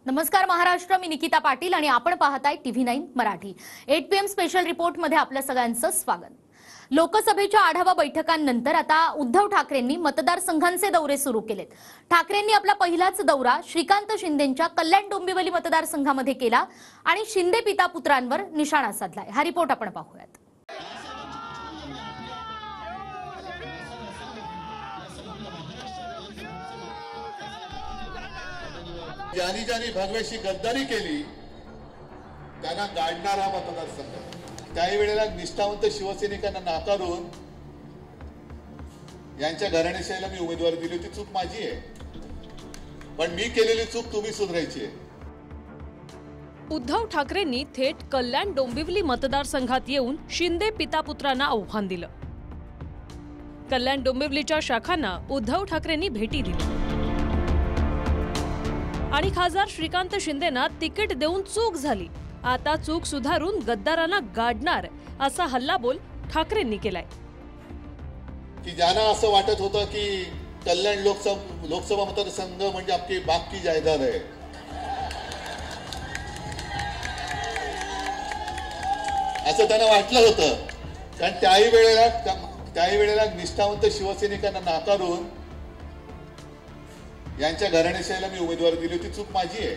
नमस्कार महाराष्ट्र, मी निकिता पाटील आणि आपण पाहताय TV9 Marathi. 8 PM special report मध्ये आपल्या सगळ्यांचं स्वागत। लोकसभेच्या आढावा बैठकांनंतर आता उद्धव ठाकरेंनी मतदारसंघांचे दौरे सुरू केलेत। ठाकरेंनी आपला पहिलाच दौरा श्रीकांत शिंदेंच्या कल्याण डोंबिवली मतदारसंघामध्ये केला आणि शिंदे पिता पुत्रांवर निशाणा साधलाय। हा रिपोर्ट आपण पाहूयात। ज्यांनी ज्यांनी भगव्याशी गद्दारी केली त्यांना गाडणारा मतदारसंघ। त्याही वेळेला निष्ठावंत शिवसैनिकांना नाकारून यांच्या घराणेशाहीला मी उमेदवारी दिली होती। चूक माझी आहे, पण मी केलेली चूक तुम्ही सुधारायची आहे। उद्धव ठाकरेंनी थेट कल्याण डोंबिवली मतदारसंघात येऊन शिंदे पिता पुत्रांना आव्हान दिलं। कल्याण डोंबिवलीच्या शाखांना उद्धव ठाकरेंनी भेटी दिली आणि खासदार श्रीकांत शिंदेंना तिकीट देऊन चूक झाली, आता चूक सुधारून गद्दारांना गाडणार असा हल्लाबोल ठाकरेंनी केलाय। की ज्यांना असं वाटत होतं की कल्याण लोकसभा मतदारसंघ म्हणजे आपली बाकी जायदाद आहे, असं त्यांना वाटलं होतं। कारण त्याही वेळेला निष्ठावंत शिवसैनिकांना नाकारून यांच्या घराणेशाहीला मी उमेदवारी दिली होती। चूक माझी आहे,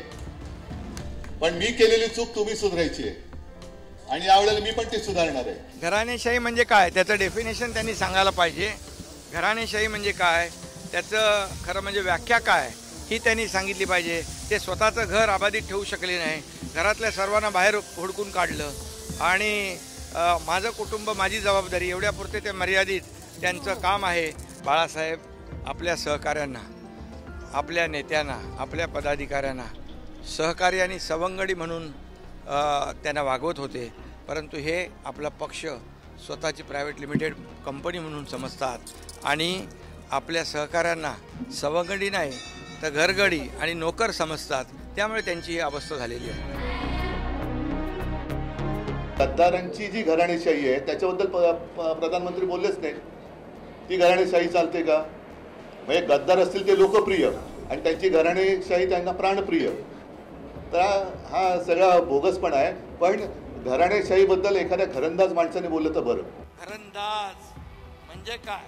पण मी केलेली चूक तुम्ही सुधारायची आहे आणि यावेळेला मी पण ते सुधारणार आहे। घराणेशाही म्हणजे काय त्याचं डेफिनेशन त्यांनी सांगायला पाहिजे। घराणेशाही म्हणजे काय त्याचं खरं म्हणजे व्याख्या काय ही त्यांनी सांगितली पाहिजे। ते स्वतःचं घर आबादीत ठेवू शकले नाही, घरातल्या सर्वांना बाहेर हुडकून काढलं आणि माझं कुटुंब माझी जबाबदारी एवढ्यापुरते ते मर्यादित त्यांचं काम आहे। बाळासाहेब आपल्या सहकाऱ्यांना, आपल्या नेत्यांना, आपल्या पदाधिकाऱ्यांना सहकारी आणि सवंगडी म्हणून त्यांना वागवत होते, परंतु हे आपला पक्ष स्वतःची प्रायव्हेट लिमिटेड कंपनी म्हणून समजतात आणि आपल्या सहकाऱ्यांना सवंगडी नाही तर घरगडी आणि नोकर समजतात। त्यामुळे त्यांची ही अवस्था झालेली आहे। गद्दारांची जी घराणेशाही आहे त्याच्याबद्दल प्रधानमंत्री बोललेच नाही। ती घराणेशाही चालते का? म्हणजे गद्दार असतील ते लोकप्रिय आणि त्यांची घराणेशाही त्यांना प्राणप्रिय, तर हा सगळा बोगसपणा आहे। पण घराणेशाहीबद्दल एखाद्या घरंदाज माणसाने बोललं तर बरं। घरंदाज म्हणजे काय?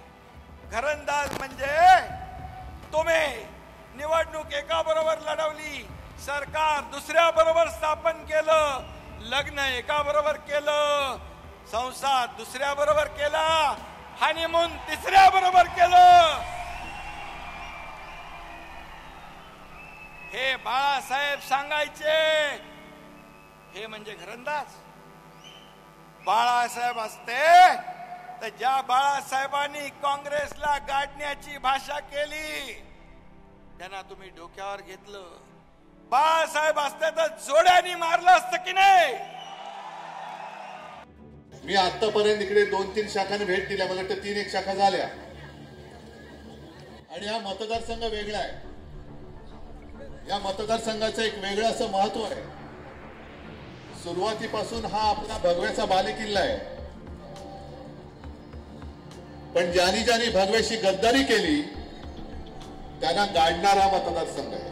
घरंदाज म्हणजे तुम्ही निवडणूक एका बरोबर लढवली, सरकार दुसऱ्या बरोबर स्थापन केलं, लग्न एका बरोबर केलं, संसार दुसऱ्या बरोबर केला, हनीमून तिसऱ्या बरोबर केलं। हे बाळासाहेब सांगायचे, हे म्हणजे घरंदाज। बाळासाहेब असते तर ज्या बाळासाहेबांनी काँग्रेसला गाडण्याची भाषा केली त्यांना तुम्ही डोक्यावर घेतलं। बाळासाहेब असते तर जोड्याने मारलं असतं की नाही? मी आतापर्यंत इकडे 2-3 शाखांनी भेट दिल्या, मला वाटतं 3 शाखा झाल्या आणि हा मतदारसंघ वेगळा आहे। या मतदारसंघाचं एक वेगळं असं महत्व आहे। सुरुवातीपासून हा आपला भगव्याचा बालेकिल्ला आहे, पण ज्यांनी ज्यांनी भगव्याशी गद्दारी केली त्यांना गाडणारा मतदारसंघ आहे।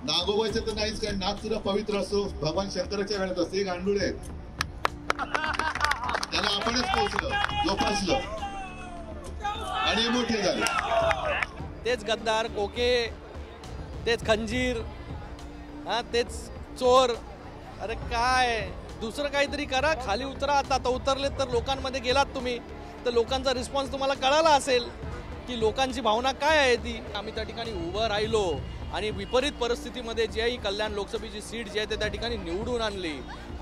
नागोबाचं तर नाहीच काय, नाग सुद्धा पवित्र असतो, भगवान शंकराच्या वेळेत असते। गांडुळे त्याला आपणच पोचलं, जोपासलं आणि मोठे झाले। तेच गद्दार, कोके, तेच खंजीर, तेच चोर। अरे काय दुसरं काहीतरी करा, खाली उतरा। आता उतरले तर लोकांमध्ये गेलात तुम्ही तर लोकांचा रिस्पॉन्स तुम्हाला कळाला असेल की लोकांची भावना काय आहे ती। आम्ही त्या ठिकाणी उभं राहिलो आणि विपरीत परिस्थितीमध्ये जी ही कल्याण लोकसभेची सीट जी आहे ते त्या ठिकाणी निवडून आणली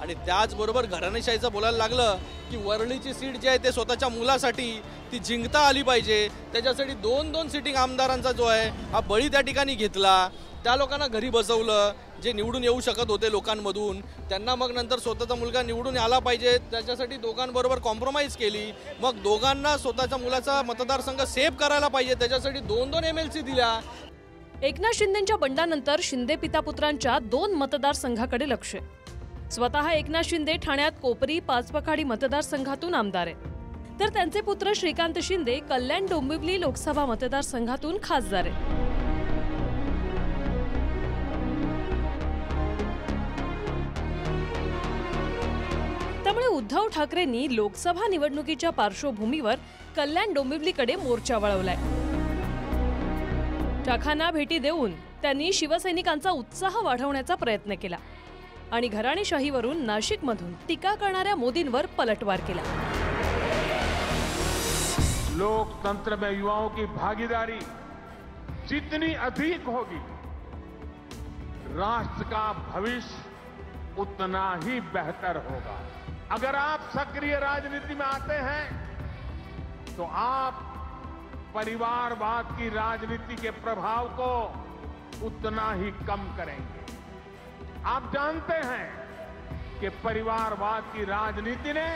आणि त्याचबरोबर घराणेशाहीचं बोलायला लागलं की वरळीची सीट जी आहे ते स्वतःच्या मुलासाठी ती जिंकता आली पाहिजे। त्याच्यासाठी 2-2 सिटिंग आमदारांचा जो आहे हा बळी त्या ठिकाणी घेतला। त्या लोकांना घरी बसवलं जे निवडून येऊ शकत होते लोकांमधून, त्यांना मग नंतर स्वतःचा मुलगा निवडून आला पाहिजे त्याच्यासाठी दोघांबरोबर कॉम्प्रोमाइज केली। मग दोघांना स्वतःच्या मुलाचा मतदारसंघ सेव्ह करायला पाहिजे त्याच्यासाठी 2-2 MLC दिल्या। एकनाथ शिंदेंच्या बंडानंतर शिंदे पिता पुत्रांच्या 2 मतदारसंघाकडे लक्ष आहे। स्वतः एकनाथ शिंदे ठाण्यात कोपरी पाचपखाडी मतदारसंघातून आमदार आहेत, तर त्यांचे पुत्र श्रीकांत शिंदे कल्याण डोंबिवली लोकसभा मतदारसंघातून खासदार आहेत। त्यामुळे उद्धव ठाकरेंनी लोकसभा निवडणुकीच्या पार्श्वभूमीवर कल्याण डोंबिवलीकडे मोर्चा वळवलाय. शाखांना भेटी देऊन त्यांनी शिवसैनिकांचा उत्साह वाढवण्याचा प्रयत्न केला आणि घराणेशाहीवरून नाशिकमधून टीका करणाऱ्या मोदींवर पलटवार केला. लोकतंत्र में युवाओं की भागीदारी जितनी अधिक होगी, राष्ट्र का भविष्य उतना ही बेहतर होगा. अगर आप सक्रिय राजनीति में आते हैं तो आप परिवारवाद की राजनीति के प्रभाव को उतना ही कम करेंगे. आप जानते हैं कि परिवारवाद की राजनीति ने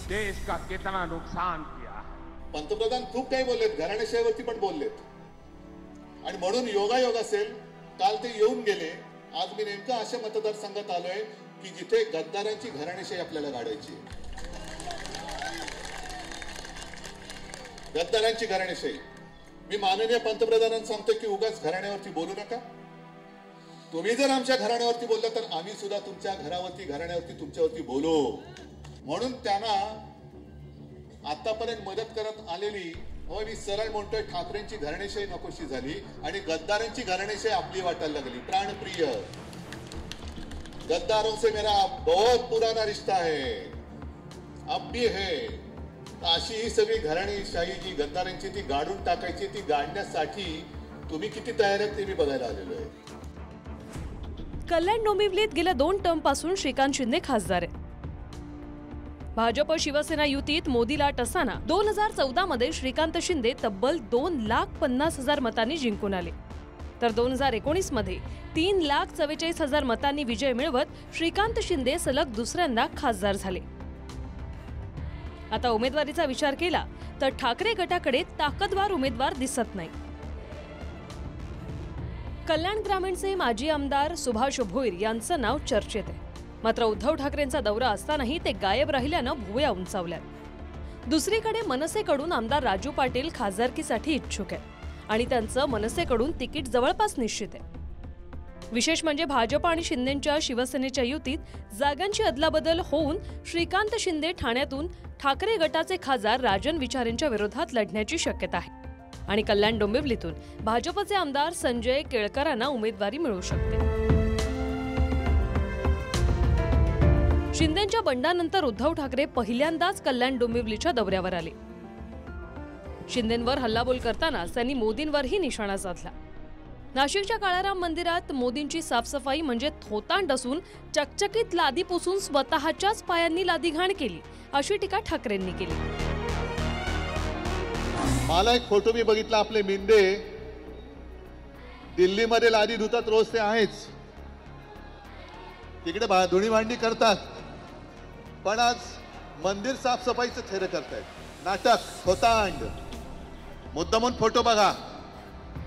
देश का कितना नुकसान किया है. पंतप्रधान खूप काही बोललेत, घराणेशाहीवरती पण बोललेत आणि म्हणून योगायोग असेल काल ते येऊन गेले. आज मी नेमका अशा मतदारसंघात आलोय की जिथे गद्दारांची घराणेशाही आपल्याला काढायची आहे. गद्दारांची घराणेशाही. मी माननीय पंतप्रधानांना सांगतो की उगाच घराण्यावरती बोलू नका. तुम्ही जर आमच्या घराण्यावरती बोलला तर आम्ही सुद्धा तुमच्या घरावरती घराण्यावरती तुमच्यावरती बोलू. म्हणून त्यांना आतापर्यंत मदत करत आलेली मी सरळ म्हणतोय ठाकरेंची घराणेशाही नकोशी झाली आणि गद्दारांची घराणेशाही आपली वाटायला लागली. प्राणप्रिय गद्दारों से मेरा बहुत पुराना रिश्ता है, अब भी है. अशी ही सगळी घराणेशाही जी गद्दारांची ती गाडून टाकायची, ती गाडण्यासाठी तुम्ही किती तयार आहेत ते मी बघायला आलेलो आहे. कल्याण डोंबिवलीत गेल्या 2 टर्मपासून श्रीकांत शिंदे खासदार आहेत. भाजप शिवसेना युतीत मोदी लाट असताना 2014 मध्ये श्रीकांत शिंदे तब्बल 2,50,000 मतांनी जिंकून आले. तर 2019 मध्ये 3,44,000 मतांनी विजय मिळवत श्रीकांत शिंदे सलग दुसऱ्यांदा खासदार झाले. आता उमेदवारीचा विचार केला तर ठाकरे गटाकडे ताकदवार उमेदवार दिसत नाही. कल्याण ग्रामीणचे माजी आमदार सुभाष भोईर यांचं नाव चर्चेत आहे. मात्र उद्धव ठाकरेंचा दौरा असतानाही ते गायब राहिल्यानं भुवया उंचावल्यात. दुसरीकडे मनसेकडून आमदार राजू पाटील खासदारकीसाठी इच्छुक आहेत आणि त्यांचं मनसेकडून तिकीट जवळपास निश्चित आहे. विशेष म्हणजे भाजप आणि शिंदेंच्या शिवसेनेच्या युतीत जागांची अदलाबदल होऊन श्रीकांत शिंदे ठाण्यातून ठाकरे गटाचे खासदार राजन विचारेंच्या विरोधात लढण्याची शक्यता आहे आणि कल्याण डोंबिवलीतून भाजपचे आमदार संजय केळकरांना उमेदवारी मिळू शकते. शिंदेंच्या बंडानंतर उद्धव ठाकरे पहिल्यांदाच कल्याण डोंबिवलीच्या दौऱ्यावर आले. शिंदेंवर हल्लाबोल करतानाच त्यांनी मोदींवरही निशाणा साधला. नाशिकच्या काळाराम मंदिरात मोदींची साफसफाई म्हणजे थोतांड असून चकचकीत लादी पुसून स्वतःच्याच पायांनी लादी घाण केली अशी टीका ठाकरेंनी केली. मला एक फोटो मी बघितला, आपले मिंदे दिल्लीमध्ये लादी धुतात रोज, ते आहेच. तिकडे धुणी भांडी करतात, पण आज मंदिर साफसफाईचं थेर करतायत. नाटक, खोतांड. मुद्दामून फोटो बघा,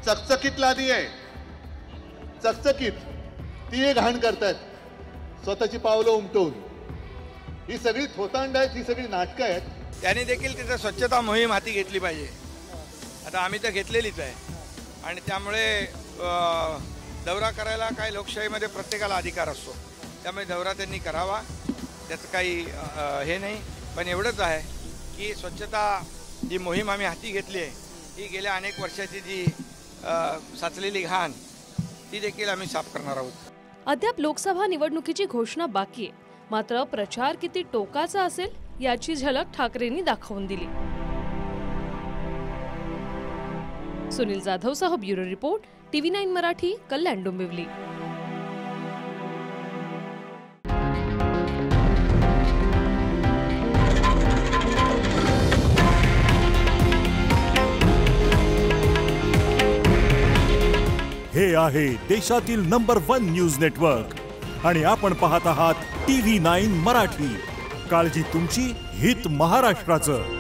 चकचकीत लादी आहे, चकचकीत ती घाण करतायत स्वतःची पावलं उमटून. ही सगळी थोतांड आहेत, ही सगळी नाटकं आहेत. त्यांनी देखील तिथं स्वच्छता मोहीम हाती घेतली पाहिजे. आता आम्ही तर घेतलेलीच आहे आणि त्यामुळे दौरा करायला काय लोकशाहीमध्ये प्रत्येकाला अधिकार असतो, त्यामुळे दौरा त्यांनी करावा, त्याचं काही हे नाही. पण एवढंच आहे की स्वच्छता जी मोहीम आम्ही हाती घेतली आहे ही गेल्या अनेक वर्षाची जी साचलेली घाण ती देखील आम्ही साफ करणार आहोत. अद्याप लोकसभा निवडणुकीची घोषणा बाकी आहे. मात्र प्रचार किती टोकाचा असेल याची झलक ठाकरेंनी दाखवून दिली. सुनील जाधवसह bureau report, TV9 Marathi, Kalyan Dombivli. हे आहे देशातील नंबर 1 न्यूज नेटवर्क आणि आपण पाहत आहात TV9 मराठी. काळजी तुमची, हित महाराष्ट्राचं.